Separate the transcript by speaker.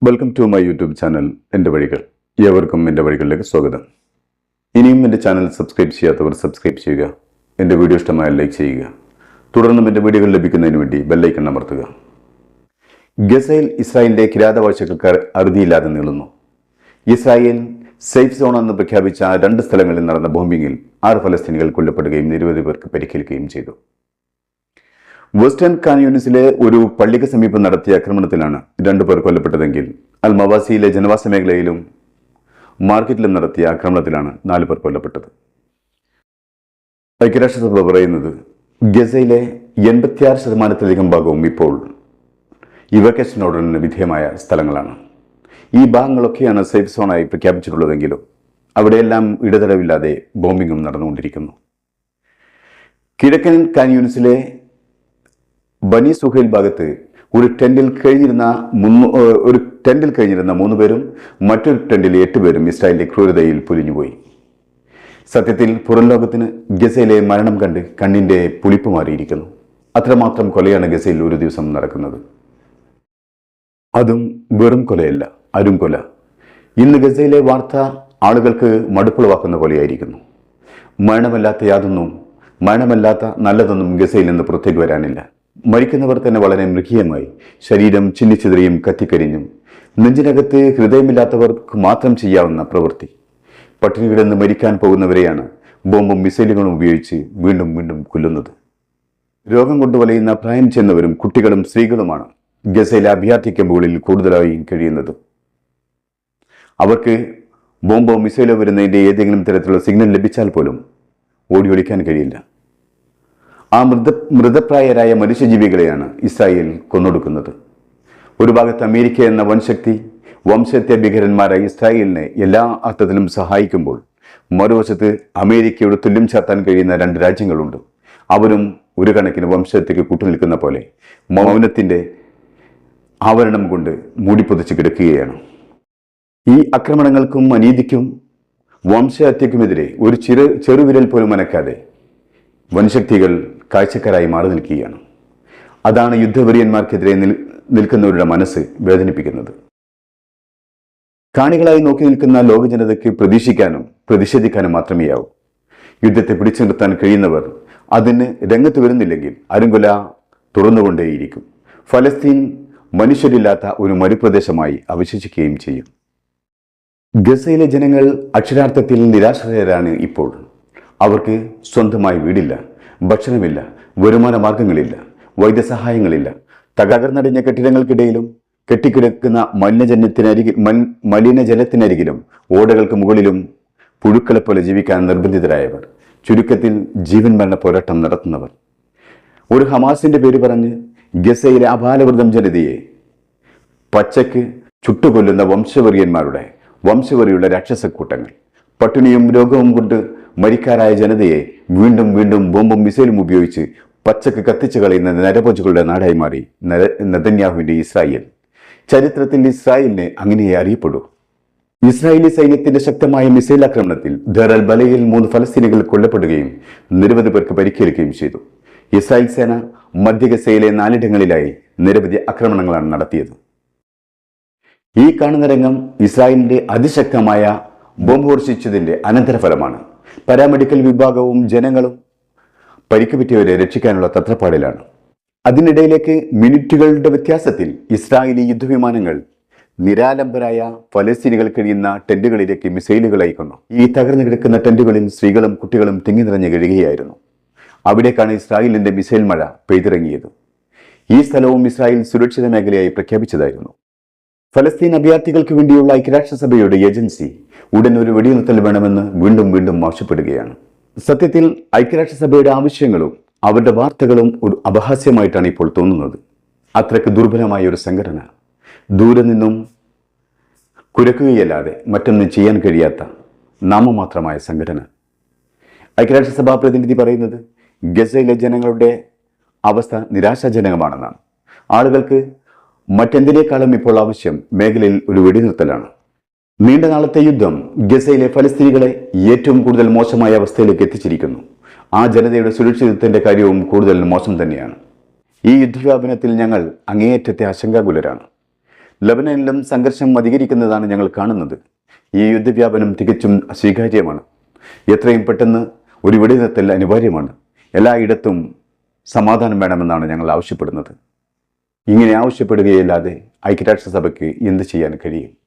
Speaker 1: Welcome to my YouTube channel എൻ്റെ വഴികൾ. ഏവർക്കും എൻ്റെ വഴികളിലേക്ക് സ്വാഗതം. ഇനിയും എൻ്റെ ചാനൽ സബ്സ്ക്രൈബ് ചെയ്യാത്തവർ സബ്സ്ക്രൈബ് ചെയ്യുക. എൻ്റെ വീഡിയോ ഇഷ്ടമായാൽ ലൈക്ക് ചെയ്യുക. തുടർന്നും എൻ്റെ വീഡിയോകൾ ലഭിക്കുന്നതിന് വേണ്ടി ബെല്ലൈക്കൺ അമർത്തുക. ഗസയിൽ ഇസ്രായേലിൻ്റെ കിരാതവാഴ്ചക്കാർ അറുതിയില്ലാതെ നീളുന്നു. ഇസ്രായേൽ സേഫ് സോൺ എന്ന് പ്രഖ്യാപിച്ച 2 സ്ഥലങ്ങളിൽ നടന്ന ബോംബിങ്ങിൽ 6 ഫലസ്തീനികൾ കൊല്ലപ്പെടുകയും നിരവധി പേർക്ക് പരിക്കേൽക്കുകയും ചെയ്തു. വെസ്റ്റേൺ ഖാൻ യൂണിസിലെ ഒരു പള്ളിക്ക് സമീപം നടത്തിയ ആക്രമണത്തിലാണ് 2 പേർ കൊല്ലപ്പെട്ടതെങ്കിൽ അൽ മവാസിയിലെ ജനവാസ മേഖലയിലും മാർക്കറ്റിലും നടത്തിയ ആക്രമണത്തിലാണ് 4 പേർ കൊല്ലപ്പെട്ടത്. ഐക്യരാഷ്ട്രസഭ പറയുന്നത് ഗസയിലെ 86% ഭാഗവും ഇപ്പോൾ ഇവക്കേഷൻ ഓർഡറിന് വിധേയമായ സ്ഥലങ്ങളാണ്. ഈ ഭാഗങ്ങളൊക്കെയാണ് സേഫ് സോണായി പ്രഖ്യാപിച്ചിട്ടുള്ളതെങ്കിലും അവിടെയെല്ലാം ഇടതടവില്ലാതെ ബോംബിങ്ങും നടന്നുകൊണ്ടിരിക്കുന്നു. കിഴക്കൻ ഖാൻ യൂണിസിലെ ബനി സുഹൈൽ ഭാഗത്ത് ഒരു ടെന്റിൽ കഴിഞ്ഞിരുന്ന 3 പേരും മറ്റൊരു ടെന്റിൽ 8 പേരും ഇസ്രായേലിന്റെ ക്രൂരതയിൽ പൊലിഞ്ഞുപോയി. സത്യത്തിൽ പുറം ലോകത്തിന് ഗസയിലെ മരണം കണ്ട് കണ്ണിന്റെ പുളിപ്പ് മാറിയിരിക്കുന്നു. അത്രമാത്രം കൊലയാണ് ഗസയിൽ ഒരു ദിവസം നടക്കുന്നത്. അതും വെറും കൊലയല്ല, അരും കൊല. ഇന്ന് ഗസയിലെ വാർത്ത ആളുകൾക്ക് മടുപ്പുളവാക്കുന്ന കൊലയായിരിക്കുന്നു. മരണമല്ലാത്ത നല്ലതൊന്നും ഗസയിൽ നിന്ന് പുറത്തേക്ക് വരാനില്ല. മരിക്കുന്നവർ തന്നെ വളരെ മൃഗീയമായി, ശരീരം ചിന്നിച്ചിതറിയും കത്തിക്കരിഞ്ഞും, നെഞ്ചിനകത്ത് ഹൃദയമില്ലാത്തവർക്ക് മാത്രം ചെയ്യാവുന്ന പ്രവൃത്തി. പട്ടിണി കിടന്ന് മരിക്കാൻ പോകുന്നവരെയാണ് ബോംബും മിസൈലുകളും ഉപയോഗിച്ച് വീണ്ടും വീണ്ടും കൊല്ലുന്നത്. രോഗം കൊണ്ട് വലയുന്ന പ്രായം ചെന്നവരും കുട്ടികളും സ്ത്രീകളുമാണ് ഗസയിലെ അഭയാർത്ഥി ക്യാമ്പുകളിൽ കൂടുതലായി കഴിയുന്നത്. അവർക്ക് ബോംബോ മിസൈലോ വരുന്നതിൻ്റെ ഏതെങ്കിലും തരത്തിലുള്ള സിഗ്നൽ ലഭിച്ചാൽ പോലും ഓടി ഒളിക്കാൻ കഴിയില്ല. ആ മൃതപ്രായരായ മനുഷ്യജീവികളെയാണ് ഇസ്രായേൽ കൊന്നൊടുക്കുന്നത്. ഒരു ഭാഗത്ത് അമേരിക്ക എന്ന വൻശക്തി വംശഹത്യ ഭീകരന്മാരായ ഇസ്രായേലിനെ എല്ലാ അർത്ഥത്തിലും സഹായിക്കുമ്പോൾ, മറുവശത്ത് അമേരിക്കയോട് തുല്യം ചാർത്താൻ കഴിയുന്ന 2 രാജ്യങ്ങളുണ്ട്. അവരും ഒരു കണക്കിന് വംശഹത്യക്ക് കൂട്ടുനിൽക്കുന്ന പോലെ മൗനത്തിന്റെ ആവരണം കൊണ്ട് മൂടിപ്പൊതിച്ച് കിടക്കുകയാണ്. ഈ ആക്രമണങ്ങൾക്കും അനീതിക്കും വംശഹത്യക്കുമെതിരെ ഒരു ചെറുവിരൽ പോലും അനക്കാതെ വൻശക്തികൾ കാഴ്ചക്കാരായി മാറി നിൽക്കുകയാണ്. അതാണ് യുദ്ധവെറിയന്മാർക്കെതിരെ നിൽക്കുന്നവരുടെ മനസ്സ് വേദനിപ്പിക്കുന്നത്. കാണികളായി നോക്കി നിൽക്കുന്ന ലോക ജനതയ്ക്ക് പ്രതീക്ഷിക്കാനും പ്രതിഷേധിക്കാനും മാത്രമേയാവൂ. യുദ്ധത്തെ പിടിച്ചു നിർത്താൻ കഴിയുന്നവർ അതിന് രംഗത്ത് വരുന്നില്ലെങ്കിൽ അരുങ്കൊല തുറന്നുകൊണ്ടേയിരിക്കും. ഫലസ്തീൻ മനുഷ്യരില്ലാത്ത ഒരു മരുപ്രദേശമായി അവശേഷിക്കുകയും ചെയ്യും. ഗസയിലെ ജനങ്ങൾ അക്ഷരാർത്ഥത്തിൽ നിരാശ്രയരാണ് ഇപ്പോൾ. അവർക്ക് സ്വന്തമായി വീടില്ല, ഭക്ഷണമില്ല, വരുമാന മാർഗങ്ങളില്ല, വൈദ്യസഹായങ്ങളില്ല. തകർന്നടിഞ്ഞ കെട്ടിടങ്ങൾക്കിടയിലും കെട്ടിക്കിടക്കുന്ന മലിനജലത്തിനരികിലും ഓടകൾക്ക് മുകളിലും പുഴുക്കളെ പോലെ ജീവിക്കാൻ നിർബന്ധിതരായവർ, ചുരുക്കത്തിൽ ജീവൻ മരണ പോരാട്ടം നടത്തുന്നവർ. ഒരു ഹമാസിന്റെ പേര് പറഞ്ഞ് ഗസയിലെ അപാലവൃതം ജനതയെ പച്ചയ്ക്ക് ചുട്ടുകൊല്ലുന്ന വംശവെറിയുള്ള രാക്ഷസക്കൂട്ടങ്ങൾ, പട്ടിണിയും രോഗവും കൊണ്ട് മരിക്കാരായ ജനതയെ വീണ്ടും വീണ്ടും ബോംബും മിസൈലും ഉപയോഗിച്ച് പച്ചക്ക് കത്തിച്ചു കളയുന്ന നരഭോജികളുടെ നാടായി മാറി നെതന്യാഹുവിന്റെ ഇസ്രായേൽ. ചരിത്രത്തിൽ ഇസ്രായേലിനെ അങ്ങനെയേ അറിയപ്പെടൂ. ഇസ്രായേലി സൈന്യത്തിന്റെ ശക്തമായ മിസൈൽ ആക്രമണത്തിൽ ദർ അൽ ബലയിൽ 3 ഫലസ്തീനികൾ കൊല്ലപ്പെടുകയും നിരവധി പേർക്ക് പരിക്കേൽക്കുകയും ചെയ്തു. ഇസ്രായേൽ സേന മധ്യ ഗസയിലെ 4 ഇടങ്ങളിലായി നിരവധി ആക്രമണങ്ങളാണ് നടത്തിയത്. ഈ കാണുന്ന രംഗം ഇസ്രായേലിന്റെ അതിശക്തമായ ബോംബ് വർഷിച്ചതിന്റെ അനന്തരഫലമാണ്. പാരാമെഡിക്കൽ വിഭാഗവും ജനങ്ങളും പരിക്കുപറ്റിയവരെ രക്ഷിക്കാനുള്ള തത്രപ്പാടിലാണ്. അതിനിടയിലേക്ക് മിനിറ്റുകളുടെ വ്യത്യാസത്തിൽ ഇസ്രായേലി യുദ്ധവിമാനങ്ങൾ നിരാലംബരായ ഫലസ്തീനികൾ കഴിയുന്ന ടെന്റുകളിലേക്ക് മിസൈലുകൾ അയക്കുന്നു. ഈ തകർന്നു കിടക്കുന്ന ടെന്റുകളിൽ സ്ത്രീകളും കുട്ടികളും തിങ്ങി നിറഞ്ഞു കഴിയുകയായിരുന്നു. അവിടേക്കാണ് ഇസ്രായേലിന്റെ മിസൈൽ മഴ പെയ്തിറങ്ങിയത്. ഈ സ്ഥലവും ഇസ്രായേൽ സുരക്ഷിത മേഖലയായി പ്രഖ്യാപിച്ചതായിരുന്നു. ഫലസ്തീൻ അഭയാർത്ഥികൾക്ക് വേണ്ടിയുള്ള ഐക്യരാഷ്ട്രസഭയുടെ ഏജൻസി ഉടൻ ഒരു വെടിനിർത്തൽ വേണമെന്ന് വീണ്ടും വീണ്ടും ആവശ്യപ്പെടുകയാണ്. സത്യത്തിൽ ഐക്യരാഷ്ട്രസഭയുടെ ആവശ്യങ്ങളും അവരുടെ വാർത്തകളും ഒരു അപഹാസ്യമായിട്ടാണ് ഇപ്പോൾ തോന്നുന്നത്. അത്രയ്ക്ക് ദുർബലമായ ഒരു സംഘടന, ദൂരെ നിന്നും കുരക്കുകയല്ലാതെ മറ്റൊന്നും ചെയ്യാൻ കഴിയാത്ത നാമമാത്രമായ സംഘടന. ഐക്യരാഷ്ട്രസഭാ പ്രതിനിധി പറയുന്നത് ഗസയിലെ ജനങ്ങളുടെ അവസ്ഥ നിരാശാജനകമാണെന്നാണ്. ആളുകൾക്ക് മറ്റെന്തിനേക്കാളും ഇപ്പോൾ ആവശ്യം മേഖലയിൽ ഒരു വെടിനിർത്തലാണ്. നീണ്ട നാളത്തെ യുദ്ധം ഗസയിലെ ഫലസ്തീനികളെ ഏറ്റവും കൂടുതൽ മോശമായ അവസ്ഥയിലേക്ക് എത്തിച്ചിരിക്കുന്നു. ആ ജനതയുടെ സുരക്ഷിതത്വത്തിന്റെ കാര്യവും കൂടുതൽ മോശം തന്നെയാണ്. ഈ യുദ്ധവ്യാപനത്തിൽ ഞങ്ങൾ അങ്ങേയറ്റത്തെ ആശങ്കാകുലരാണ്. ലബനനിലും സംഘർഷം അധികരിക്കുന്നതാണ് ഞങ്ങൾ കാണുന്നത്. ഈ യുദ്ധവ്യാപനം തികച്ചും സ്വീകാര്യമാണ്. എത്രയും പെട്ടെന്ന് ഒരു വെടിനിർത്തൽ അനിവാര്യമാണ്. എല്ലായിടത്തും സമാധാനം വേണമെന്നാണ് ഞങ്ങൾ ആവശ്യപ്പെടുന്നത്. ഇങ്ങനെ ആവശ്യപ്പെടുകയല്ലാതെ ഐക്യരാഷ്ട്രസഭയ്ക്ക് എന്ത് ചെയ്യാൻ കഴിയും?